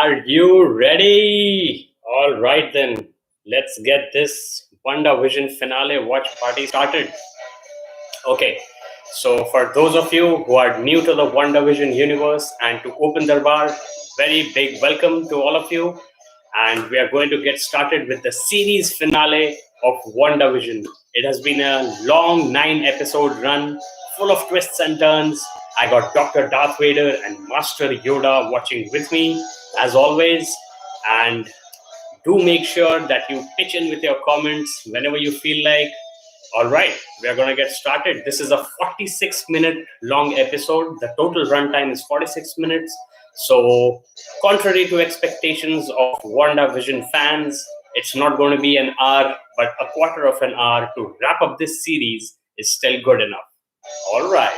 Are you ready? All right, then. Let's get this WandaVision finale watch party started. Okay, so for those of you who are new to the WandaVision universe and to Open Darbar, very big welcome to all of you. And we are going to get started with the series finale of WandaVision. It has been a long 9 episode run full of twists and turns. I got Dr. Darth Vader and Master Yoda watching with me as always. And do make sure that you pitch in with your comments whenever you feel like. All right, we are going to get started. This is a 46-minute long episode. The total runtime is 46 minutes. So, contrary to expectations of WandaVision fans, it's not going to be an hour, but a quarter of an hour to wrap up this series is still good enough. All right.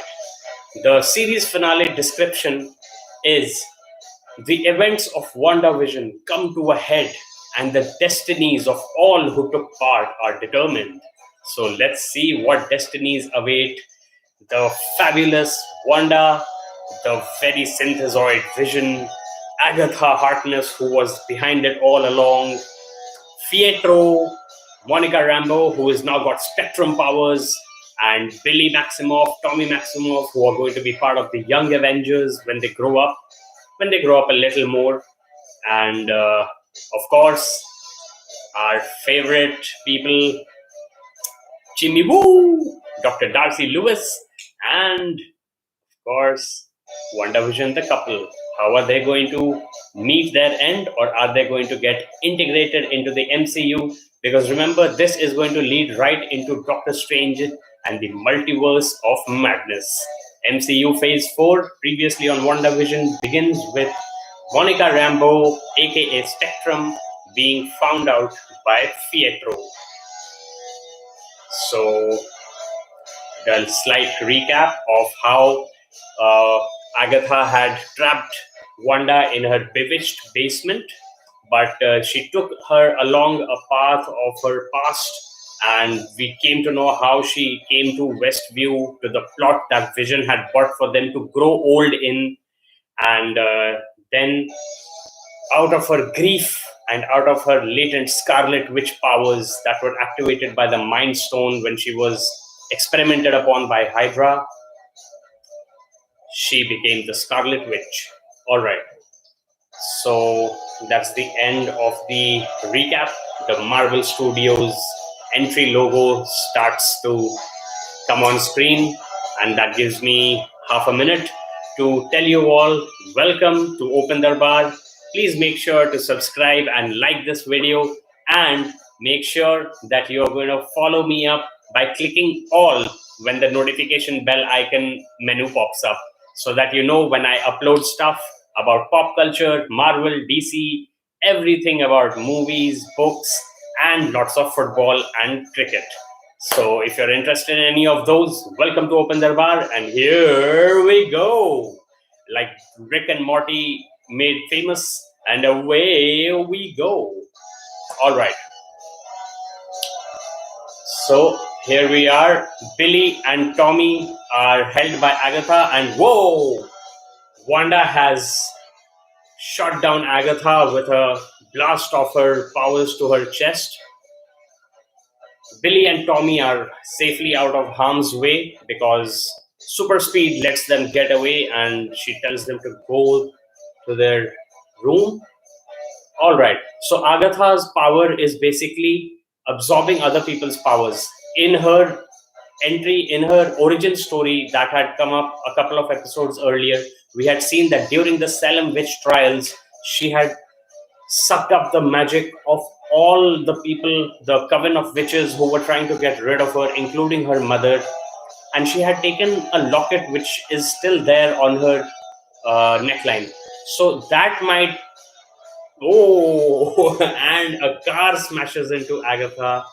The series finale description is: the events of WandaVision come to a head, and the destinies of all who took part are determined. So let's see what destinies await the fabulous Wanda, the very synthezoid Vision, Agatha Harkness, who was behind it all along, Pietro, Monica Rambeau, who has now got spectrum powers, and Billy Maximoff, Tommy Maximoff, who are going to be part of the Young Avengers when they grow up a little more. And of course, our favorite people, Jimmy Woo, Dr. Darcy Lewis, and of course, WandaVision the couple. How are they going to meet their end, or are they going to get integrated into the MCU? Because remember, this is going to lead right into Doctor Strange and the Multiverse of Madness. MCU Phase 4, previously on WandaVision, begins with Monica Rambeau, aka Spectrum, being found out by Pietro. So, a slight recap of how Agatha had trapped Wanda in her bewitched basement, but she took her along a path of her past, and we came to know how she came to Westview, to the plot that Vision had bought for them to grow old in, and then out of her grief and out of her latent Scarlet Witch powers that were activated by the Mind Stone when she was experimented upon by Hydra, she became the Scarlet Witch. All right. So that's the end of the recap. The Marvel Studios entry logo starts to come on screen, and that gives me half a minute to tell you all, welcome to Open Darbar. Please make sure to subscribe and like this video, and make sure that you're going to follow me up by clicking all when the notification bell icon menu pops up, so that you know when I upload stuff about pop culture, Marvel, DC, everything about movies, books, and lots of football and cricket. So if you're interested in any of those, welcome to Open Darbar, and here we go. Like Rick and Morty made famous, and away we go. All right. So here we are. Billy and Tommy are held by Agatha, and whoa! Wanda has shot down Agatha with a blast of her powers to her chest. Billy and Tommy are safely out of harm's way because super speed lets them get away, and she tells them to go to their room. All right. So Agatha's power is basically absorbing other people's powers. In her in her origin story that had come up a couple of episodes earlier, we had seen that during the Salem witch trials, she had sucked up the magic of all the people, the coven of witches who were trying to get rid of her, including her mother. And she had taken a locket which is still there on her neckline. So that might. Oh, and a car smashes into Agatha.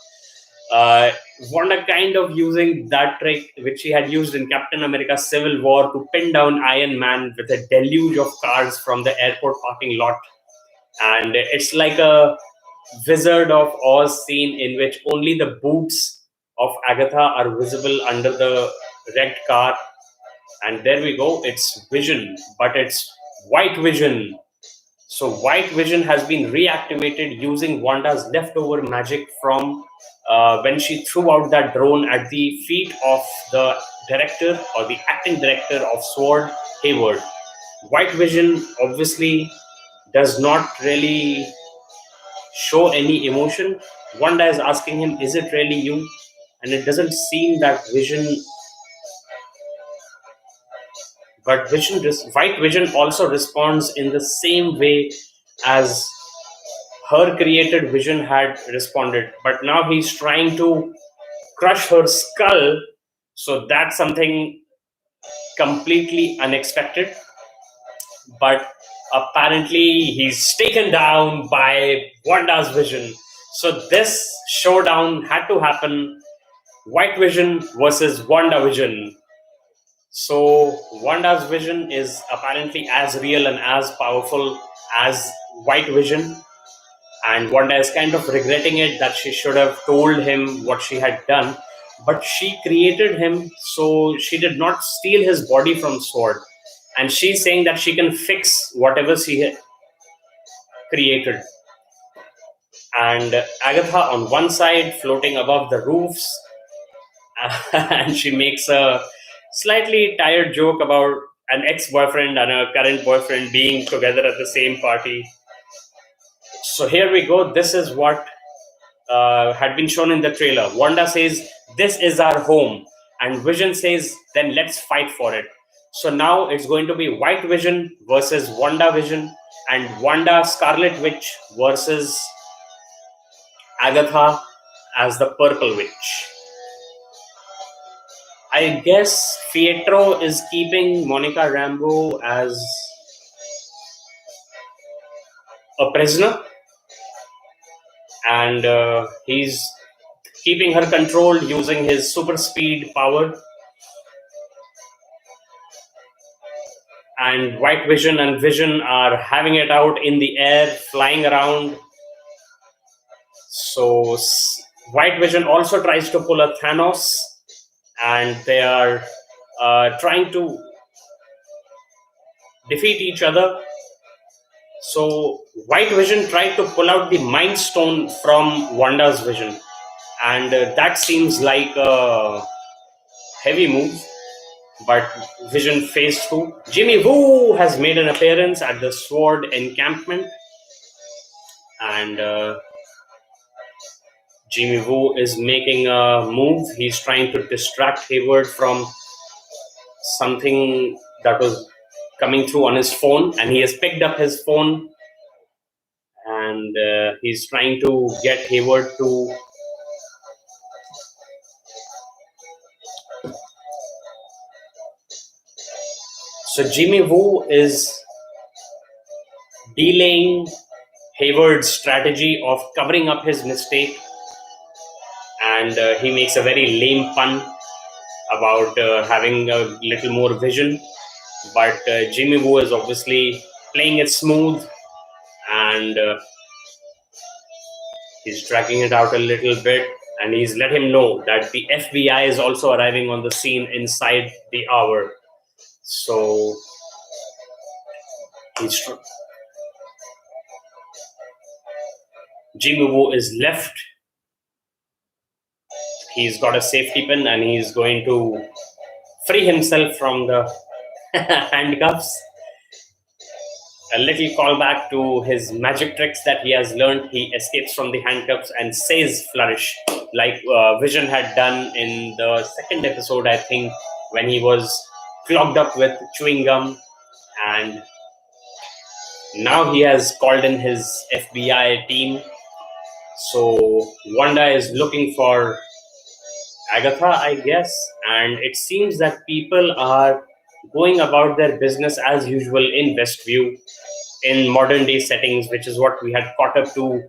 Wanda kind of using that trick which she had used in Captain America Civil War to pin down Iron Man with a deluge of cars from the airport parking lot. And it's like a Wizard of Oz scene in which only the boots of Agatha are visible under the wrecked car. And there we go, it's Vision, but it's White Vision. So White Vision has been reactivated using Wanda's leftover magic from when she threw out that drone at the feet of the director or the acting director of Sword, Hayward. White Vision obviously does not really show any emotion. Wanda is asking him, "Is it really you?" And it doesn't seem that Vision, but White Vision also responds in the same way as her created Vision had responded. But now he's trying to crush her skull. So that's something completely unexpected. But apparently he's taken down by Wanda's Vision. So this showdown had to happen. White Vision versus Wanda Vision. So Wanda's Vision is apparently as real and as powerful as White Vision. And Wanda is kind of regretting it that she should have told him what she had done. But she created him, so she did not steal his body from Sword. And she's saying that she can fix whatever she had created. And Agatha on one side, floating above the roofs, and she makes a slightly tired joke about an ex-boyfriend and a current boyfriend being together at the same party. So here we go. This is what had been shown in the trailer. Wanda says, "This is our home." And Vision says, "Then let's fight for it." So now it's going to be White Vision versus Wanda Vision, and Wanda Scarlet Witch versus Agatha as the Purple Witch. I guess Pietro is keeping Monica Rambeau as a prisoner, and he's keeping her controlled using his super speed power. And White Vision and Vision are having it out in the air, flying around. So White Vision also tries to pull a Thanos, and they are trying to defeat each other. So White Vision tried to pull out the Mind Stone from Wanda's Vision, and that seems like a heavy move. But Vision phase 2. Jimmy Woo has made an appearance at the Sword encampment, and Jimmy Woo is making a move. He's trying to distract Hayward from something that was coming through on his phone, and he has picked up his phone, and he's trying to get Hayward to So Jimmy Woo is delaying Hayward's strategy of covering up his mistake, and he makes a very lame pun about having a little more vision. But Jimmy Woo is obviously playing it smooth, and he's dragging it out a little bit, and he's let him know that the FBI is also arriving on the scene inside the hour. So Jimmy Woo is left. He's got a safety pin, and he's going to free himself from the handcuffs. A little callback to his magic tricks that he has learned. He escapes from the handcuffs and says flourish, like Vision had done in the second episode, I think, when he was clogged up with chewing gum. And now he has called in his FBI team. So Wanda is looking for Agatha, I guess. And it seems that people are going about their business as usual in Westview, in modern day settings, which is what we had caught up to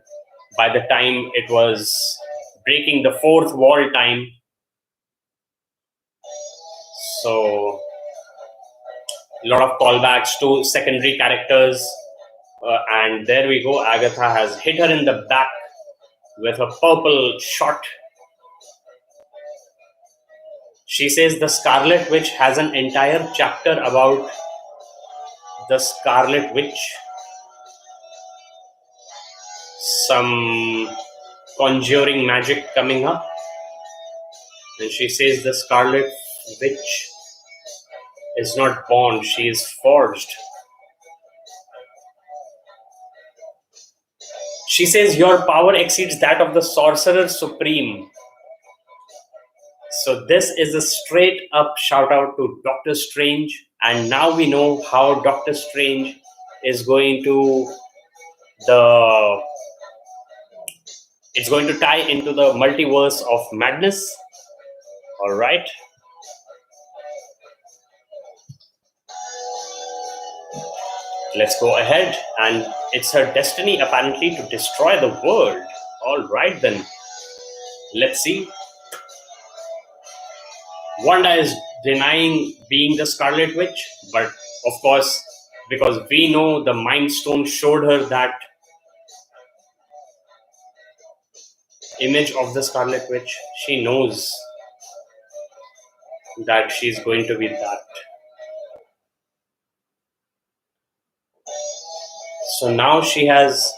by the time it was breaking the fourth wall time. So a lot of callbacks to secondary characters. And there we go. Agatha has hit her in the back with a purple shot. She says the Scarlet Witch has an entire chapter about the Scarlet Witch. some conjuring magic coming up, and she says the Scarlet Witch is not born, she is forged. She says your power exceeds that of the Sorcerer Supreme. So this is a straight up shout out to Doctor Strange, and now we know how Doctor Strange is going to the it's going to tie into the multiverse of madness. All right. Let's go ahead, and it's her destiny apparently to destroy the world. All right then. Let's see. Wanda is denying being the Scarlet Witch, but of course, because we know the Mind Stone showed her that image of the Scarlet Witch, she knows that she's going to be that. So now she has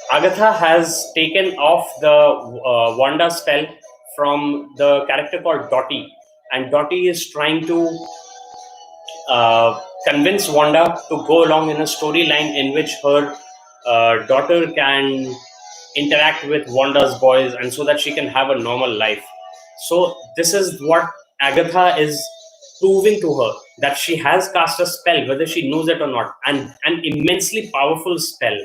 Agatha has taken off the Wanda spell from the character called Dottie, and Dottie is trying to convince Wanda to go along in a storyline in which her daughter can interact with Wanda's boys, and so that she can have a normal life. So this is what Agatha is proving to her, that she has cast a spell, whether she knows it or not, and an immensely powerful spell.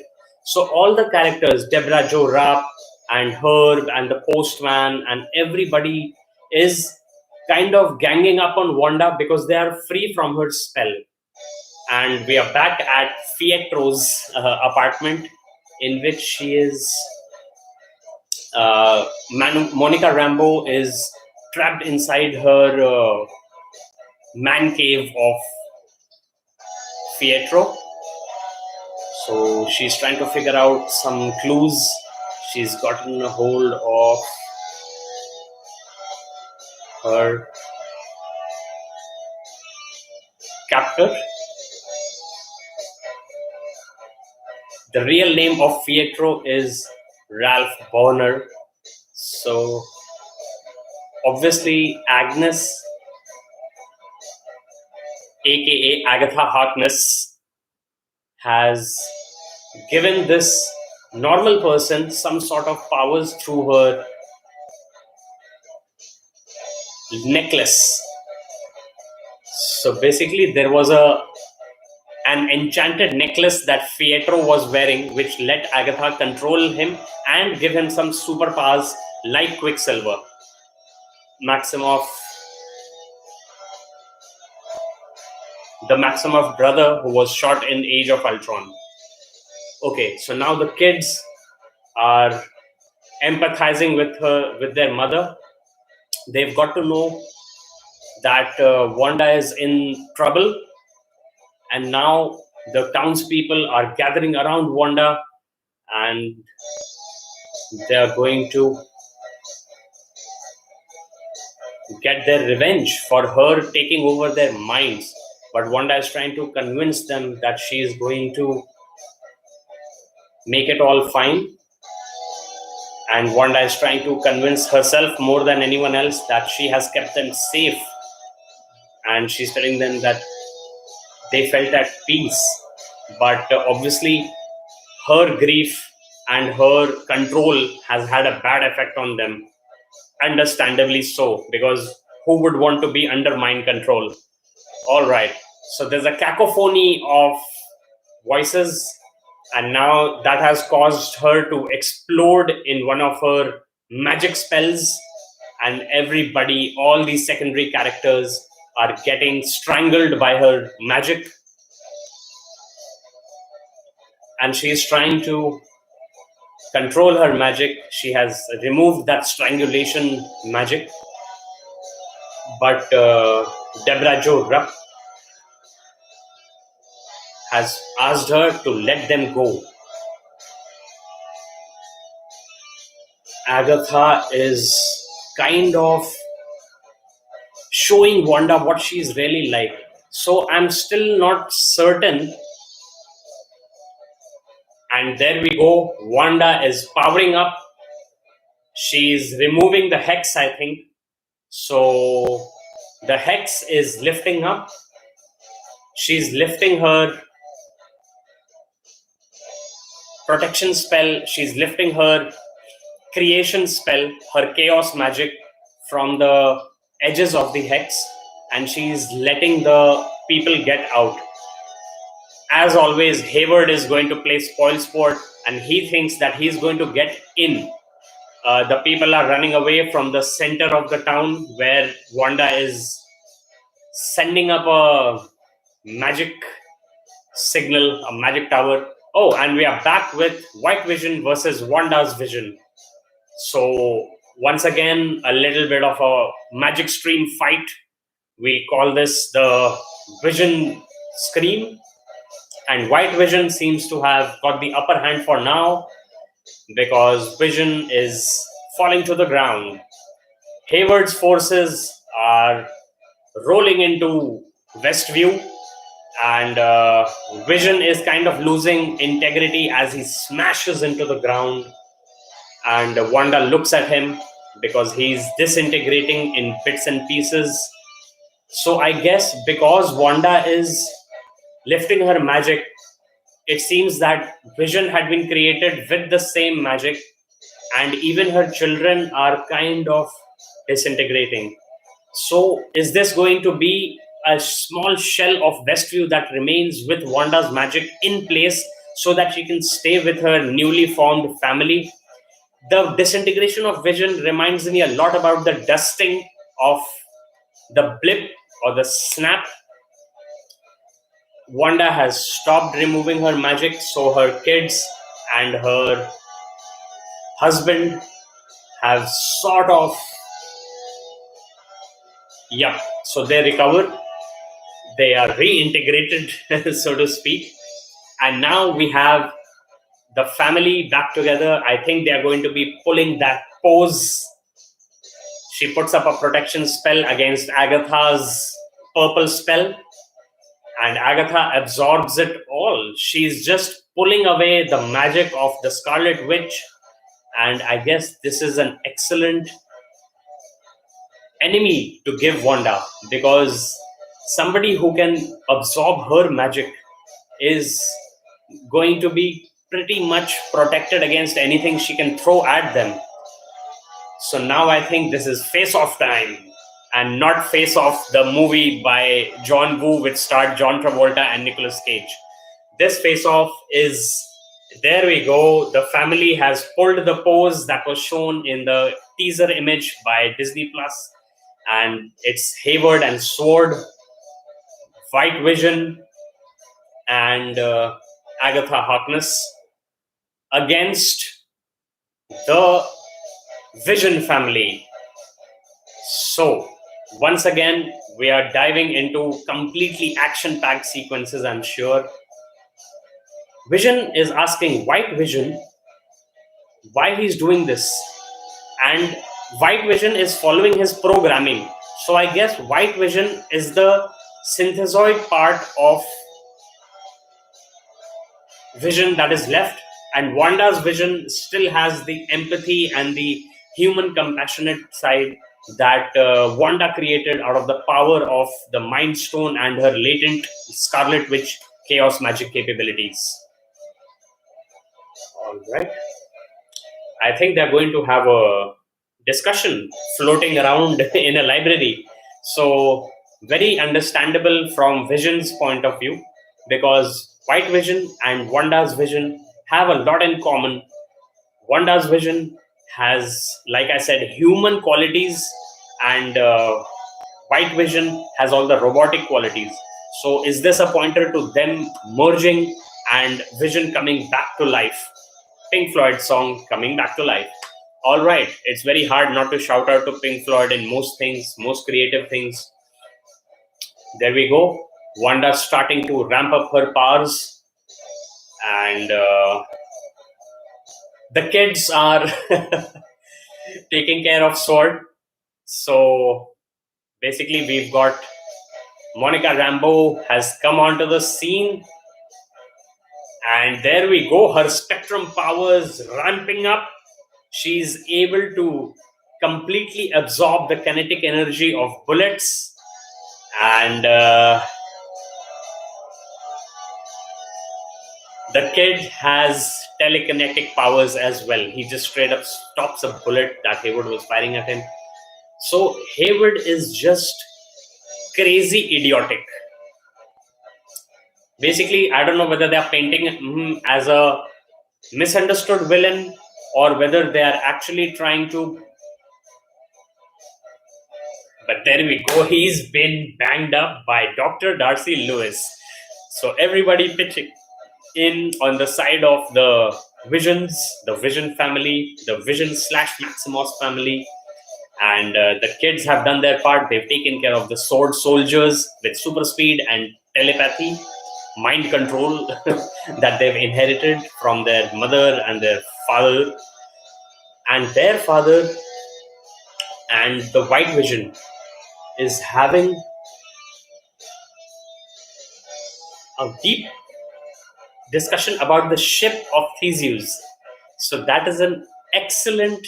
So all the characters, Deborah Jo Rapp and Herb and the Postman and everybody is kind of ganging up on Wanda because they are free from her spell. And we are back at Pietro's apartment, in which she is Monica Rambeau is trapped inside her man cave of Pietro. So she's trying to figure out some clues. She's gotten a hold of her captor. The real name of Pietro is Ralph Bonner. So obviously Agnes, aka Agatha Harkness, has given this normal person some sort of powers through her necklace. So basically there was an enchanted necklace that Pietro was wearing, which let Agatha control him and give him some superpowers like Quicksilver, Maximoff, the Maximoff brother who was shot in Age of Ultron. Okay, so now the kids are empathizing with their mother. They've got to know that Wanda is in trouble, and now the townspeople are gathering around Wanda, and they are going to get their revenge for her taking over their minds. But Wanda is trying to convince them that she is going to make it all fine. And Wanda is trying to convince herself more than anyone else that she has kept them safe. And she's telling them that they felt at peace. But obviously, her grief and her control has had a bad effect on them. Understandably so, because who would want to be under mind control? All right. So there's a cacophony of voices, and now that has caused her to explode in one of her magic spells, and everybody, all these secondary characters, are getting strangled by her magic. And she is trying to control her magic. She has removed that strangulation magic. But Deborah Jo Rupp has asked her to let them go. Agatha is kind of showing Wanda what she's really like. So I'm still not certain. And there we go. Wanda is powering up. She's removing the hex, I think. So the hex is lifting up. She's lifting her protection spell. She's lifting her creation spell, her chaos magic from the edges of the hex, and she's letting the people get out. As always, Hayward is going to play spoil sport, and he thinks that he's going to get in. The people are running away from the center of the town where Wanda is sending up a magic signal, a magic tower. Oh, and we are back with White Vision versus Wanda's Vision. So once again, a little bit of a magic stream fight. We call this the Vision Scream. And White Vision seems to have got the upper hand for now because Vision is falling to the ground. Hayward's forces are rolling into Westview, and Vision is kind of losing integrity as he smashes into the ground. And Wanda looks at him because he's disintegrating in bits and pieces. So I guess because Wanda is lifting her magic, it seems that Vision had been created with the same magic, and even her children are kind of disintegrating. So is this going to be a small shell of Westview that remains with Wanda's magic in place so that she can stay with her newly formed family? The disintegration of Vision reminds me a lot about the dusting of the blip or the snap. Wanda has stopped removing her magic, so her kids and her husband have sort of, yeah, so they recovered. They are reintegrated, so to speak. And now we have the family back together. I think they are going to be pulling that pose. She puts up a protection spell against Agatha's purple spell, and Agatha absorbs it all. She's just pulling away the magic of the Scarlet Witch, and I guess this is an excellent enemy to give Wanda, because somebody who can absorb her magic is going to be pretty much protected against anything she can throw at them. So now I think this is Face Off time, and not Face Off, the movie by John Woo, which starred John Travolta and Nicolas Cage. This Face Off is, there we go. The family has pulled the pose that was shown in the teaser image by Disney Plus, and it's Hayward and Sword, White Vision, and Agatha Harkness against the Vision family. So once again, we are diving into completely action-packed sequences, I'm sure. Vision is asking White Vision why he's doing this, and White Vision is following his programming. So I guess White Vision is the synthesoid part of Vision that is left, and Wanda's Vision still has the empathy and the human compassionate side that Wanda created out of the power of the Mind Stone and her latent Scarlet Witch chaos magic capabilities. All right. I think they're going to have a discussion floating around in a library. So, very understandable from Vision's point of view, because White Vision and Wanda's Vision have a lot in common. Wanda's Vision has, like I said, human qualities, and White Vision has all the robotic qualities. So, is this a pointer to them merging and Vision coming back to life? Pink Floyd song Coming Back to Life. All right, it's very hard not to shout out to Pink Floyd in most things, most creative things. There we go. Wanda starting to ramp up her powers, and the kids are taking care of Sword. So basically, we've got Monica Rambeau has come onto the scene, and there we go. Her spectrum powers ramping up. She's able to completely absorb the kinetic energy of bullets, and the kid has telekinetic powers as well. He just straight up stops a bullet that Hayward was firing at him. So Hayward is just crazy idiotic. Basically, I don't know whether they are painting him as a misunderstood villain or whether they are actually trying to. But there we go. He's been banged up by Dr. Darcy Lewis. So everybody pitching in on the side of the Visions, the Vision family, the Vision / Maximoff family. And the kids have done their part. They've taken care of the sword soldiers with super speed and telepathy, mind control that they've inherited from their mother and their father. And their father and the White Vision is having a deep discussion about the ship of Theseus. So that is an excellent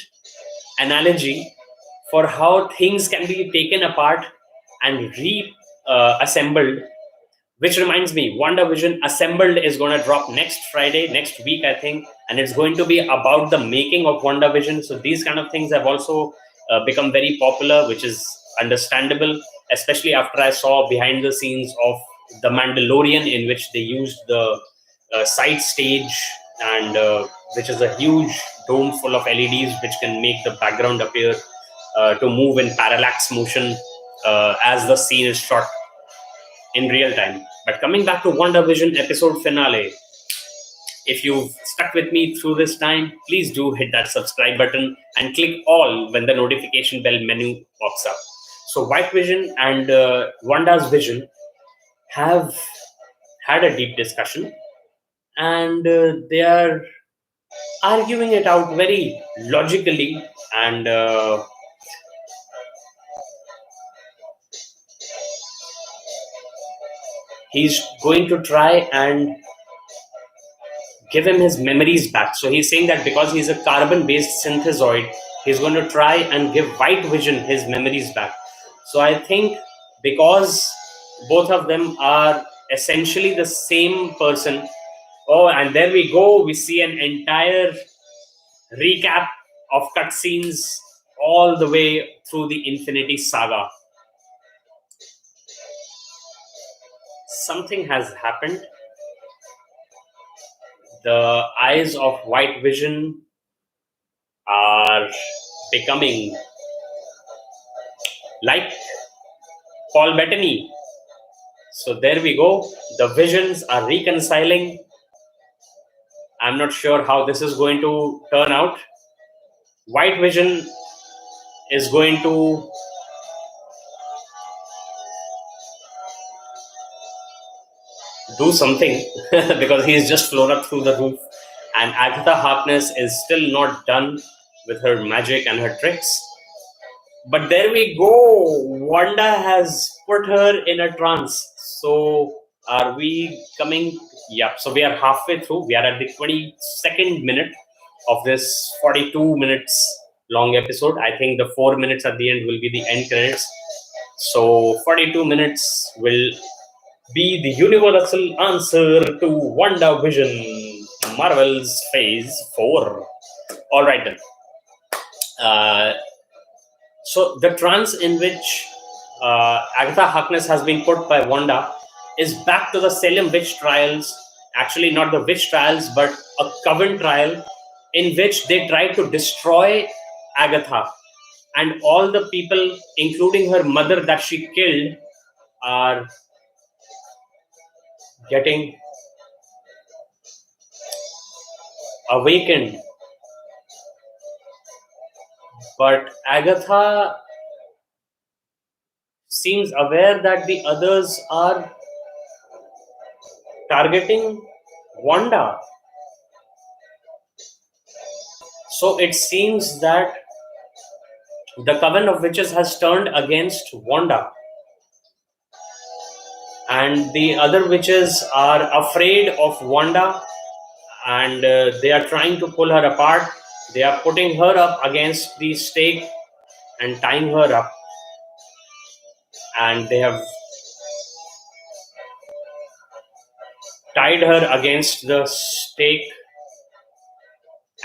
analogy for how things can be taken apart and reassembled. Which reminds me, WandaVision Assembled is going to drop next Friday, next week, I think, and it's going to be about the making of WandaVision. So these kind of things have also become very popular, which is understandable, especially after I saw behind the scenes of The Mandalorian, in which they used the side stage, and which is a huge dome full of LEDs, which can make the background appear to move in parallax motion as the scene is shot in real time. But coming back to WandaVision episode finale, if you've stuck with me through this time, please do hit that subscribe button and click all when the notification bell menu pops up. So White Vision and Wanda's Vision have had a deep discussion, and they are arguing it out very logically, and he's going to try and give him his memories back. So he's saying that because he's a carbon-based synthezoid, he's going to try and give White Vision his memories back. So I think because both of them are essentially the same person. Oh, and there we go. We see an entire recap of cutscenes all the way through the Infinity Saga. Something has happened. The eyes of White Vision are becoming like Paul Bettany. So there we go. The visions are reconciling. I'm not sure how this is going to turn out. White Vision is going to do something because he's just flown up through the roof, and Agatha Harkness is still not done with her magic and her tricks. But there we go. Wanda has put her in a trance. So are we coming? Yeah. So we are halfway through. We are at the 22nd minute of this 42 minutes long episode. I think the 4 minutes at the end will be the end credits. So 42 minutes will be the universal answer to WandaVision, Marvel's Phase 4. All right then. So the trance in which Agatha Harkness has been put by Wanda is back to the Salem witch trials. Actually, not the witch trials, but a coven trial in which they tried to destroy Agatha. And all the people, including her mother that she killed, are getting awakened. But Agatha seems aware that the others are targeting Wanda. So it seems that the Coven of Witches has turned against Wanda. and the other witches are afraid of Wanda, and they are trying to pull her apart. They are putting her up against the stake and tying her up, and they have tied her against the stake.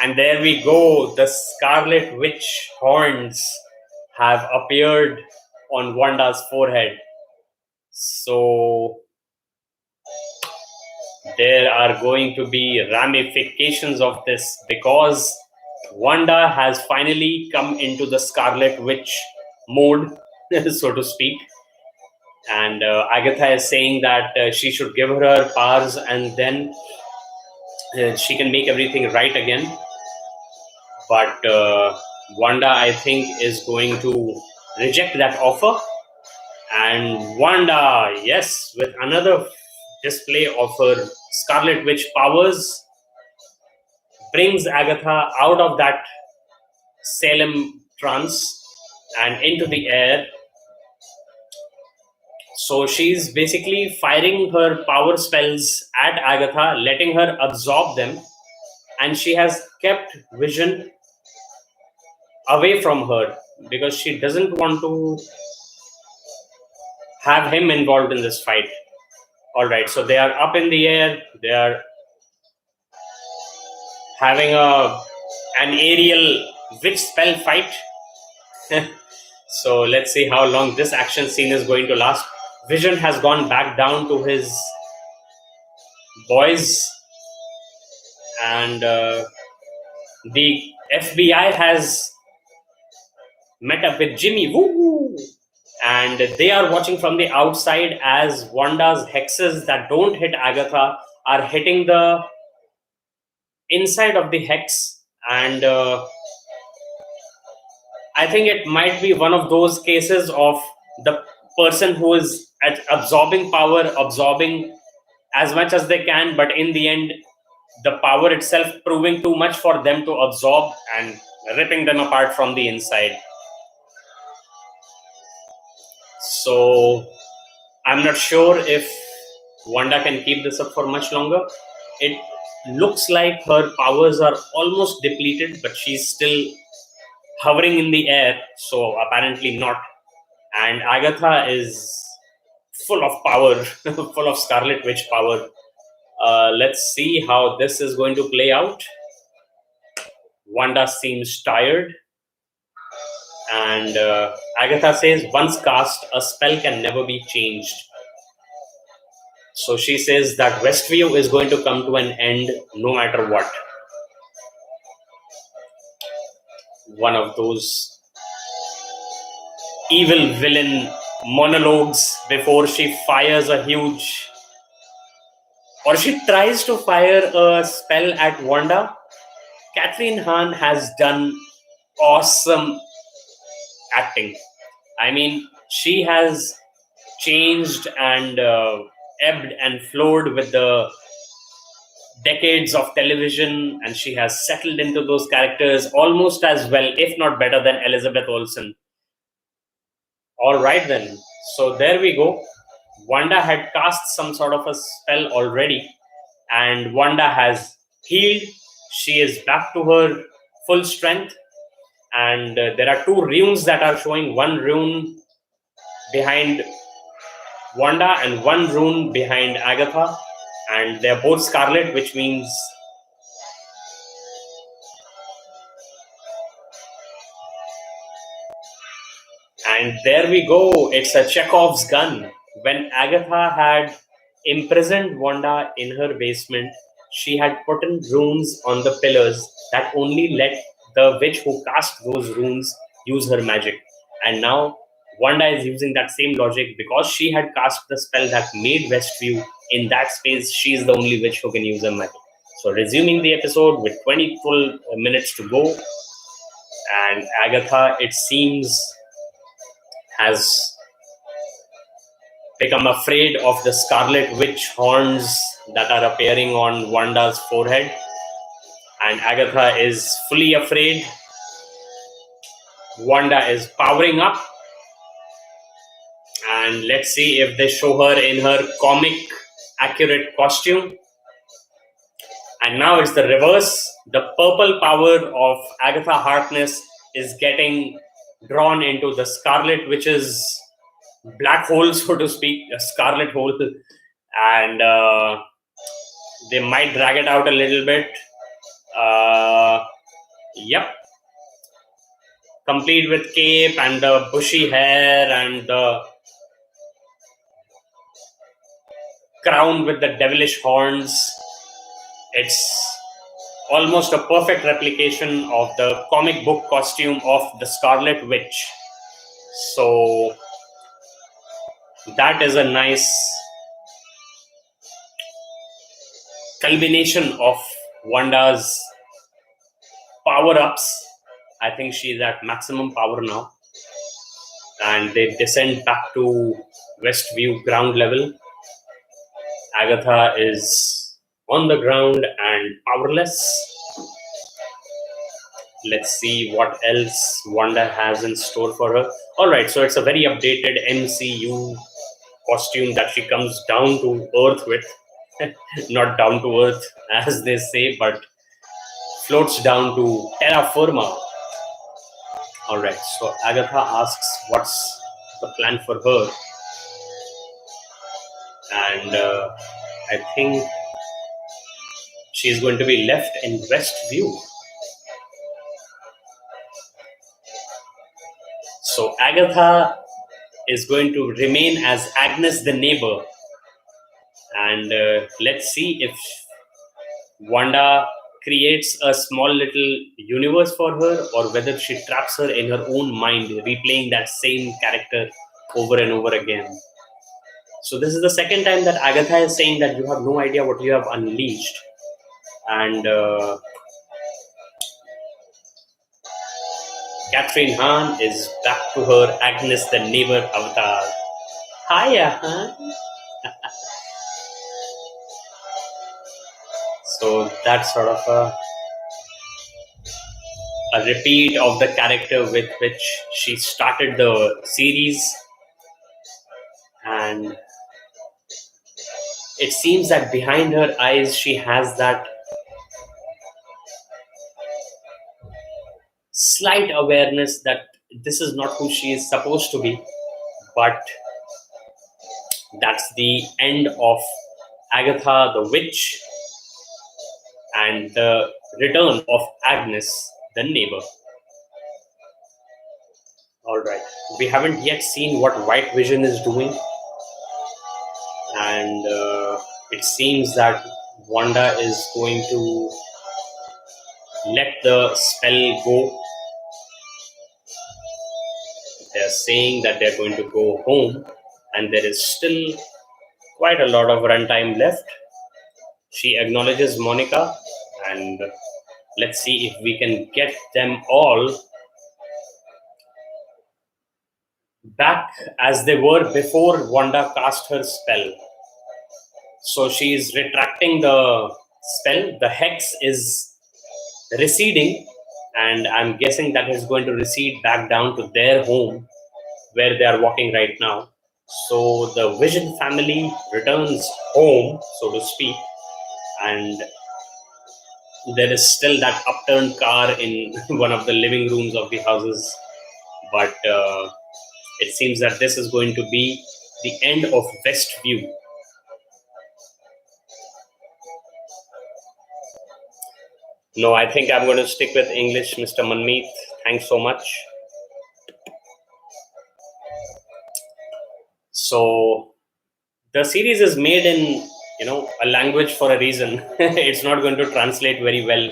And there we go. The Scarlet Witch horns have appeared on Wanda's forehead. So there are going to be ramifications of this, because Wanda has finally come into the Scarlet Witch mode, so to speak. And Agatha is saying that she should give her powers, and then she can make everything right again. But Wanda, I think, is going to reject that offer. And Wanda, yes, with another display of her Scarlet Witch powers, brings Agatha out of that Salem trance and into the air. So she's basically firing her power spells at Agatha, letting her absorb them, and she has kept Vision away from her because she doesn't want to have him involved in this fight. All right, so they are up in the air. They are having an aerial witch spell fight. So let's see how long this action scene is going to last. Vision has gone back down to his boys, and the FBI has met up with Jimmy. Woo! And they are watching from the outside as Wanda's hexes that don't hit Agatha are hitting the inside of the hex. And I think it might be one of those cases of the person who is at absorbing power, absorbing as much as they can, but in the end, the power itself proving too much for them to absorb and ripping them apart from the inside. So I'm not sure if Wanda can keep this up for much longer. It looks like her powers are almost depleted, but she's still hovering in the air, so apparently not. And Agatha is full of power, full of Scarlet Witch power. Let's see how this is going to play out. Wanda seems tired, and Agatha says, once cast, a spell can never be changed. So she says that Westview is going to come to an end no matter what. One of those evil villain monologues before she fires a huge, or she tries to fire a spell at Wanda. Catherine Hahn has done awesome acting. I mean, she has changed and ebbed and flowed with the decades of television, and she has settled into those characters almost as well, if not better, than Elizabeth Olsen. All right, then. So there we go. Wanda had cast some sort of a spell already, and Wanda has healed. She is back to her full strength, and there are two runes that are showing, one rune behind Wanda and one rune behind Agatha, and they're both scarlet, which means and there we go. It's a Chekhov's gun. When Agatha had imprisoned Wanda in her basement, she had put in runes on the pillars that only let the witch who cast those runes use her magic. And now Wanda is using that same logic because she had cast the spell that made Westview. In that space, she is the only witch who can use her magic. So, resuming the episode with 20 full minutes to go, and Agatha, it seems, has become afraid of the Scarlet Witch horns that are appearing on Wanda's forehead. And Agatha is fully afraid. Wanda is powering up. And let's see if they show her in her comic accurate costume. And now it's the reverse. The purple power of Agatha Harkness is getting drawn into the Scarlet Witch's black hole, so to speak, a scarlet hole. And they might drag it out a little bit. Yep. Complete with cape and the bushy hair and the crown with the devilish horns. It's almost a perfect replication of the comic book costume of the Scarlet Witch. So that is a nice culmination of Wanda's power-ups. I think she's at maximum power now. And they descend back to Westview ground level. Agatha is on the ground and powerless. Let's see what else Wanda has in store for her. Alright, so it's a very updated MCU costume that she comes down to earth with. Not down to earth, as they say, but floats down to terra firma. Alright, so Agatha asks what's the plan for her. And I think she's going to be left in Westview. So Agatha is going to remain as Agnes the neighbor. And let's see if Wanda creates a small little universe for her, or whether she traps her in her own mind, replaying that same character over and over again. So this is the second time that Agatha is saying that you have no idea what you have unleashed. And Catherine Hahn is back to her Agnes the neighbor avatar. Hiya, Han. So that's sort of a repeat of the character with which she started the series. And it seems that behind her eyes she has that slight awareness that this is not who she is supposed to be, but that's the end of Agatha the Witch and the return of Agnes the neighbor. Alright, we haven't yet seen what White Vision is doing, and it seems that Wanda is going to let the spell go. They're saying that they're going to go home, and there is still quite a lot of runtime left. She acknowledges Monica, and let's see if we can get them all back as they were before Wanda cast her spell. So she is retracting the spell. The hex is receding, and I'm guessing that is going to recede back down to their home where they are walking right now. So the Vision family returns home, so to speak, and there is still that upturned car in one of the living rooms of the houses. But it seems that this is going to be the end of Westview. No, I think I'm going to stick with English, Mr. Manmeet. Thanks so much. So the series is made in a language for a reason. It's not going to translate very well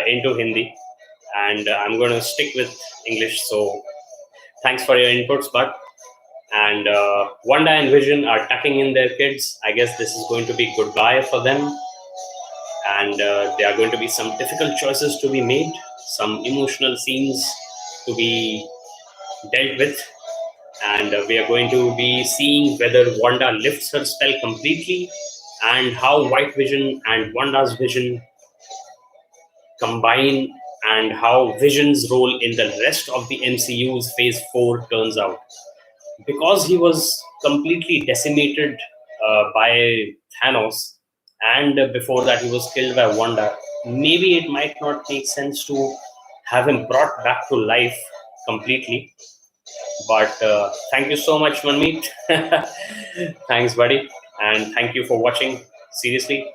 into Hindi, and I'm going to stick with English. So thanks for your inputs, bud. And Wanda and Vision are tucking in their kids. I guess this is going to be goodbye for them. And there are going to be some difficult choices to be made, some emotional scenes to be dealt with. And we are going to be seeing whether Wanda lifts her spell completely, and how White Vision and Wanda's vision combine, and how Vision's role in the rest of the MCU's Phase 4 turns out. because he was completely decimated by Thanos, and before that he was killed by Wanda. Maybe it might not make sense to have him brought back to life completely. But thank you so much, Manmeet. Thanks, buddy, and thank you for watching. Seriously.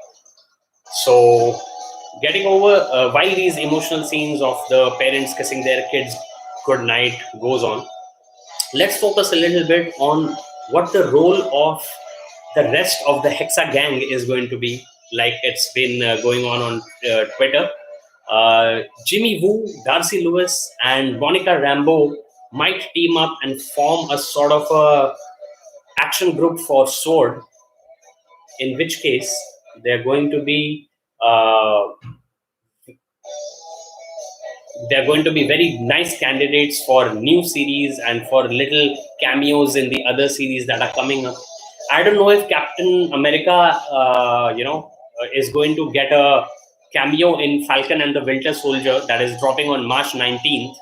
So, getting over while these emotional scenes of the parents kissing their kids goodnight goes on, let's focus a little bit on what the role of the rest of the Hexa gang is going to be. Like it's been going on Twitter. Jimmy Woo, Darcy Lewis, and Monica Rambeau might team up and form a sort of a action group for Sword. In which case, they're going to be uh, they're going to be very nice candidates for new series and for little cameos in the other series that are coming up. I don't know if Captain America, is going to get a cameo in Falcon and the Winter Soldier that is dropping on March 19th.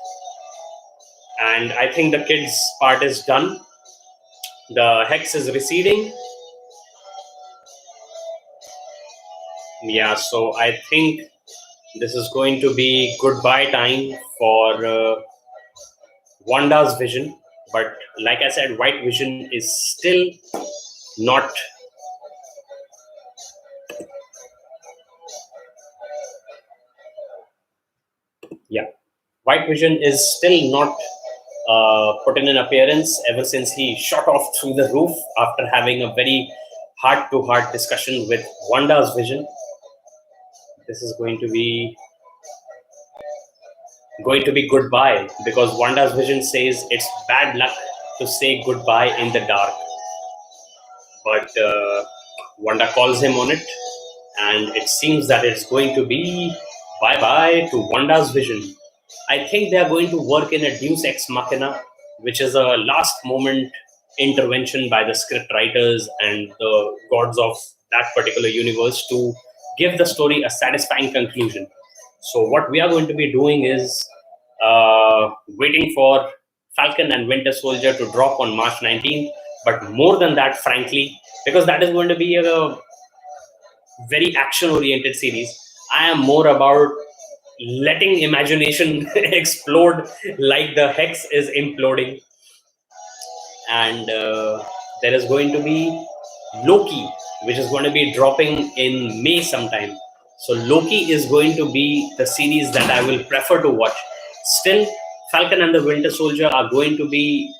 And I think the kids' part is done. The hex is receding. Yeah, so I think this is going to be goodbye time for Wanda's Vision. But like I said, White Vision is still not yeah White Vision is still not put in an appearance ever since he shot off through the roof after having a very heart-to-heart discussion with Wanda's Vision. This is going to be goodbye, because Wanda's Vision says it's bad luck to say goodbye in the dark. But Wanda calls him on it, and it seems that it's going to be bye-bye to Wanda's Vision. I think they are going to work in a Deus Ex Machina, which is a last moment intervention by the script writers and the gods of that particular universe to give the story a satisfying conclusion. So, what we are going to be doing is waiting for Falcon and Winter Soldier to drop on March 19th. But more than that, frankly, because that is going to be a very action oriented series, I am more about letting imagination explode like the hex is imploding. And there is going to be Loki, which is going to be dropping in May sometime. So Loki is going to be the series that I will prefer to watch. Still, Falcon and the Winter Soldier are going to be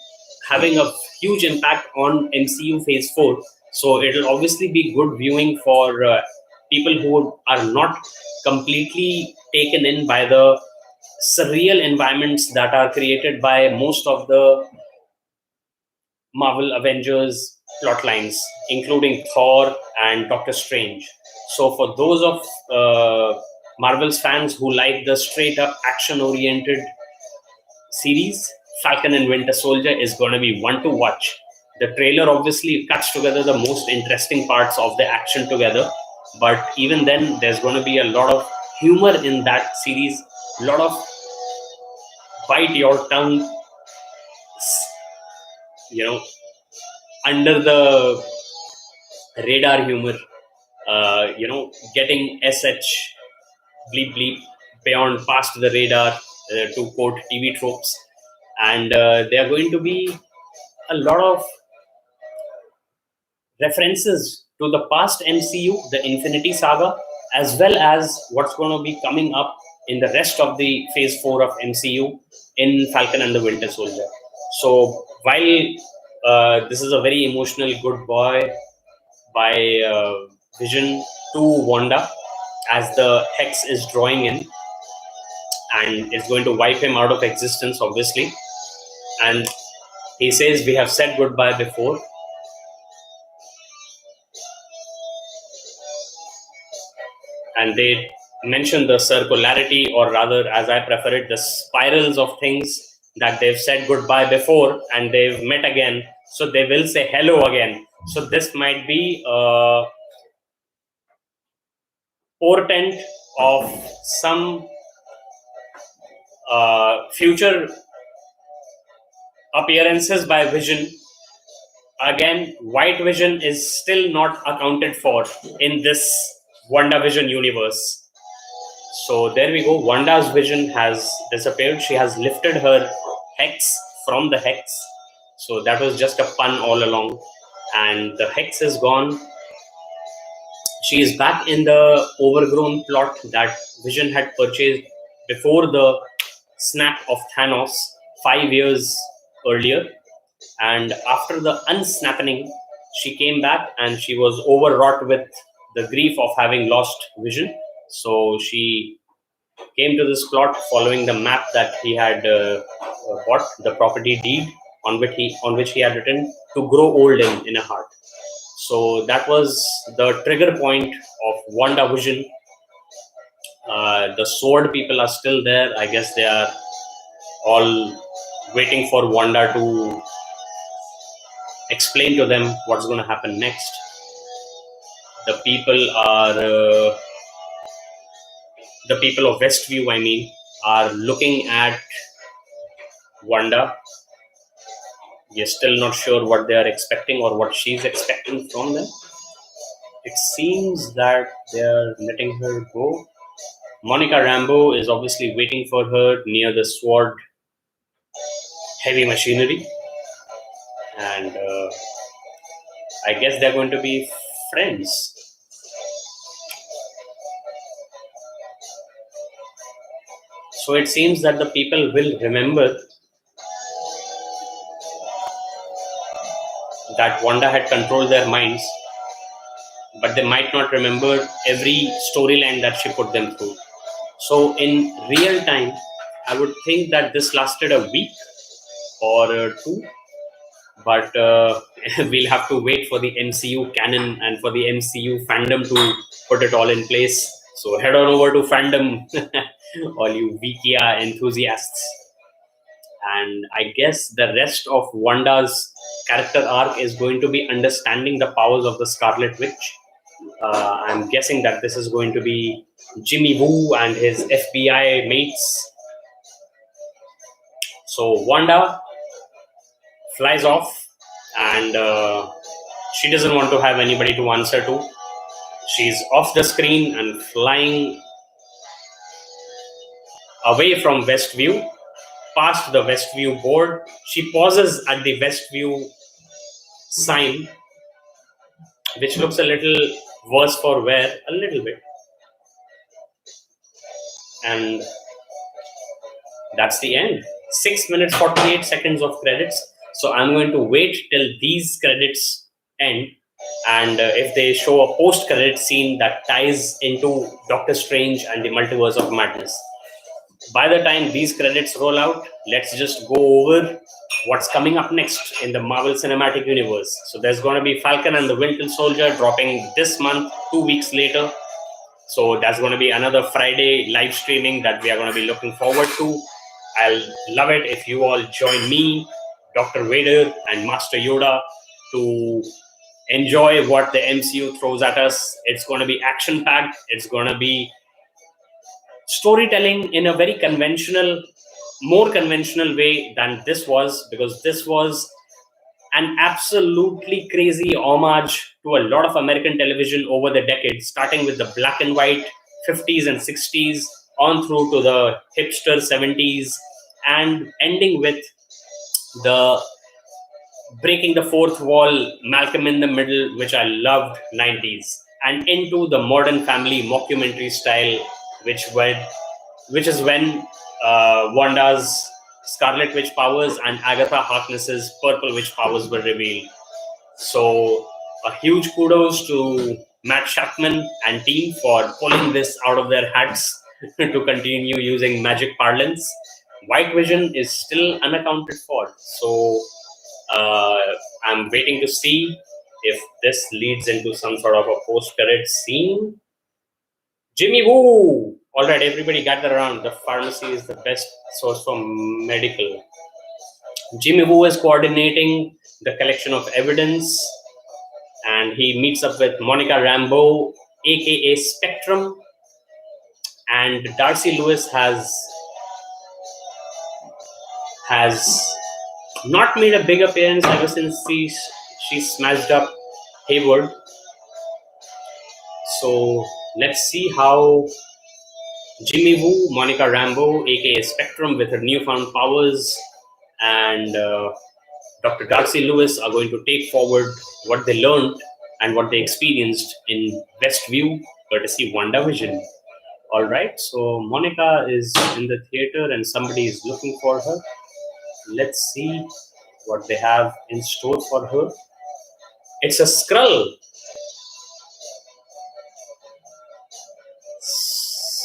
having a huge impact on MCU Phase 4. So it'll obviously be good viewing for people who are not completely taken in by the surreal environments that are created by most of the Marvel Avengers plot lines, including Thor and Doctor Strange. So, for those of Marvel's fans who like the straight up action oriented series, Falcon and Winter Soldier is going to be one to watch. The trailer obviously cuts together the most interesting parts of the action together, but even then, there's going to be a lot of humor in that series, a lot of bite your tongue, you know, under the radar humor, getting SH bleep bleep beyond past the radar, to quote TV tropes. And there are going to be a lot of references to the past MCU, the Infinity Saga, as well as what's going to be coming up in the rest of the Phase 4 of MCU in Falcon and the Winter Soldier. So while this is a very emotional goodbye by Vision to Wanda, as the hex is drawing in, and it's going to wipe him out of existence, obviously. And he says, "We have said goodbye before." And they mention the circularity, or rather, as I prefer it, the spirals of things that they've said goodbye before and they've met again. So they will say hello again. So this might be a portent of some future appearances by Vision Again, White Vision is still not accounted for in this WandaVision universe. So there we go. Wanda's vision has disappeared. She has lifted her hex from the hex. So that was just a pun all along. And the hex is gone. She is back in the overgrown plot that Vision had purchased before the snap of Thanos 5 years earlier. And after the unsnapping, she came back and she was overwrought with the grief of having lost Vision. So she came to this plot following the map that he had bought, the property deed on which he had written to grow old in a heart. So that was the trigger point of WandaVision. The sword people are still there. I guess they are all waiting for Wanda to explain to them what's going to happen next. The people of Westview, I mean, are looking at Wanda. We're still not sure what they are expecting or what she's expecting from them. It seems that they're letting her go. Monica Rambeau is obviously waiting for her near the sword heavy machinery. And I guess they're going to be friends. So it seems that the people will remember that Wanda had controlled their minds, but they might not remember every storyline that she put them through. So in real time, I would think that this lasted a week or two, but we'll have to wait for the MCU canon and for the MCU fandom to put it all in place. So head on over to fandom, all you Wikia enthusiasts. And I guess the rest of Wanda's character arc is going to be understanding the powers of the Scarlet Witch. I'm guessing that this is going to be Jimmy Woo and his FBI mates. So Wanda flies off and she doesn't want to have anybody to answer to. She's off the screen and flying away from Westview, past the Westview board. She pauses at the Westview sign, which looks a little worse for wear, a little bit. And that's the end. 6 minutes 48 seconds of credits. So I'm going to wait till these credits end, and if they show a post-credit scene that ties into Doctor Strange and the Multiverse of Madness. By the time these credits roll out, let's just go over what's coming up next in the Marvel Cinematic Universe. So there's going to be Falcon and the Winter Soldier dropping this month, 2 weeks later. So that's going to be another Friday live streaming that we are going to be looking forward to. I'll love it if you all join me, Dr. Vader, and Master Yoda to enjoy what the MCU throws at us. It's going to be action-packed. It's going to be storytelling in a very conventional, more conventional way than this was, because this was an absolutely crazy homage to a lot of American television over the decades, starting with the black and white 50s and 60s on through to the hipster 70s and ending with the breaking the fourth wall, Malcolm in the Middle, which I loved, 90s, and into the Modern Family mockumentary style, which is when Wanda's Scarlet Witch powers and Agatha Harkness's Purple Witch powers were revealed. So a huge kudos to Matt Shackman and team for pulling this out of their hats to continue using magic parlance. White Vision is still unaccounted for. So I'm waiting to see if this leads into some sort of a post-credit scene. Jimmy Woo! All right, everybody gather around. The pharmacy is the best source for medical. Jimmy Woo is coordinating the collection of evidence, and he meets up with Monica Rambeau, aka Spectrum, and Darcy Lewis has not made a big appearance ever since she she smashed up Hayward. So let's see how Jimmy Woo, Monica Rambeau, aka Spectrum, with her newfound powers, and Dr. Darcy Lewis are going to take forward what they learned and what they experienced in Westview, courtesy WandaVision. All right, so Monica is in the theater and somebody is looking for her. Let's see what they have in store for her. It's a Skrull.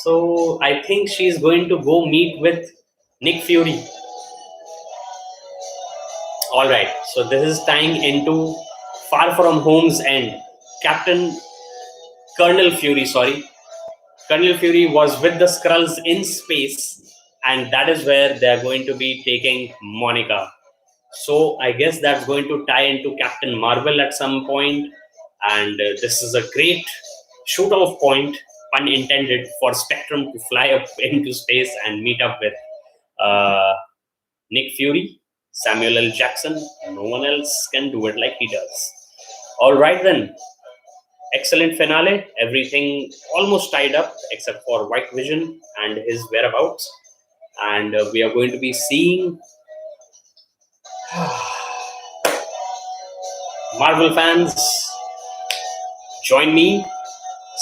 So I think she's going to go meet with Nick Fury. All right, so this is tying into Far From Home's End. Colonel Fury, Colonel Fury was with the Skrulls in space, and that is where they're going to be taking Monica. So I guess that's going to tie into Captain Marvel at some point, and this is a great shoot-off point, pun intended, for Spectrum to fly up into space and meet up with Nick Fury, Samuel L. Jackson. No one else can do it like he does. All right then. Excellent finale. Everything almost tied up except for White Vision and his whereabouts. And we are going to be seeing Marvel fans. Join me,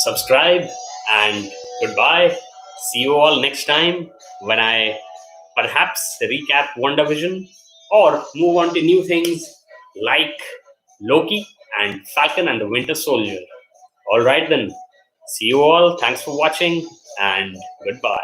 subscribe, and goodbye. See you all next time when I perhaps recap WandaVision or move on to new things like Loki and Falcon and the Winter Soldier. All right then. See you all. Thanks for watching and goodbye.